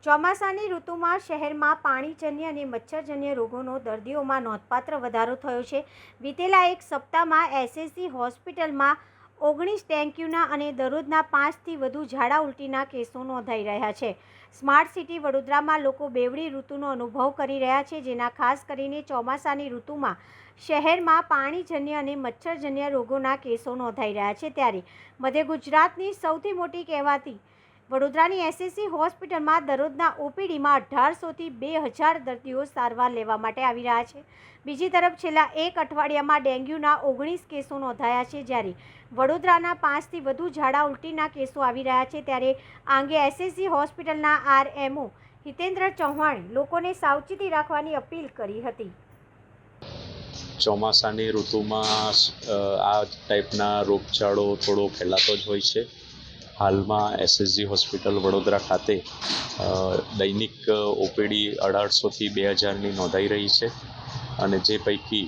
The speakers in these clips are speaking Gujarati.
ચોમાસાની ઋતુમાં શહેરમાં પાણીજન્ય અને મચ્છરજન્ય રોગોનો દર્દીઓમાં નોંધપાત્ર વધારો થયો છે। વિતેલા એક સપ્તાહમાં એસએસજી હોસ્પિટલમાં 19 ડેન્ગ્યુના અને દરરોજના 5થી વધુ ઝાડા ઉલટીના કેસો નોંધાઈ રહ્યા છે। સ્માર્ટ સિટી વડોદરામાં લોકો બેવડી ઋતુનો અનુભવ કરી રહ્યા છે, જેના ખાસ કરીને ચોમાસાની ઋતુમાં શહેરમાં પાણીજન્ય અને મચ્છરજન્ય રોગોના કેસો નોંધાઈ રહ્યા છે। ત્યારે મધ્ય ગુજરાતની સૌથી મોટી કહેવાતી વડોદરાની એસએસજી હોસ્પિટલમાં દરરોજના ઓપીડીમાં 1800થી 2000 દર્દીઓ સારવાર લેવા માટે આવી રહ્યા છે। બીજી તરફ છેલ્લા એક અઠવાડિયામાં ડેન્ગ્યુના 19 કેસો નોંધાયા છે, જ્યારે વડોદરાના 5થી વધુ ઝાડા ઉલટીના કેસો આવી રહ્યા છે। ત્યારે આ અંગે એસએસજી હોસ્પિટલના આરએમઓ હિતેન્દ્ર ચૌહાણે લોકોને સાવચેતી રાખવાની અપીલ કરી હતી। ચોમાસાની ઋતુમાં આ ટાઈપના રોગચાળો થોડો ફેલાતો જ હોય છે। હાલમાં એસએસજી હોસ્પિટલ વડોદરા ખાતે દૈનિક ઓપીડી 1800થી 2000ની નોંધાઈ રહી છે, અને જે પૈકી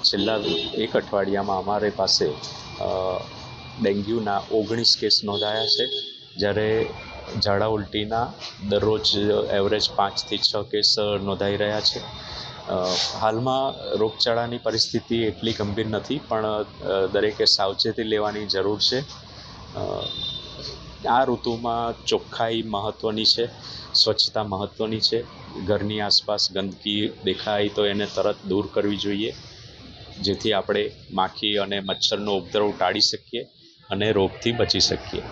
છેલ્લા એક અઠવાડિયામાં અમારી પાસે ડેન્ગ્યુના 19 કેસ નોંધાયા છે, જ્યારે ઝાડા ઉલટીના દરરોજ એવરેજ 5થી 6 કેસ નોંધાઈ રહ્યા છે। હાલમાં રોગચાળાની પરિસ્થિતિ એટલી ગંભીર નથી, પણ દરેકે સાવચેતી લેવાની જરૂર છે। આ ઋતુમાં ચોખ્ખાઈ મહત્ત્વની છે, સ્વચ્છતા મહત્ત્વની છે। ઘરની આસપાસ ગંદકી દેખાય તો એને તરત દૂર કરવી જોઈએ, જેથી આપણે માખી અને મચ્છરનો ઉપદ્રવ ટાળી શકીએ અને રોગથી બચી શકીએ।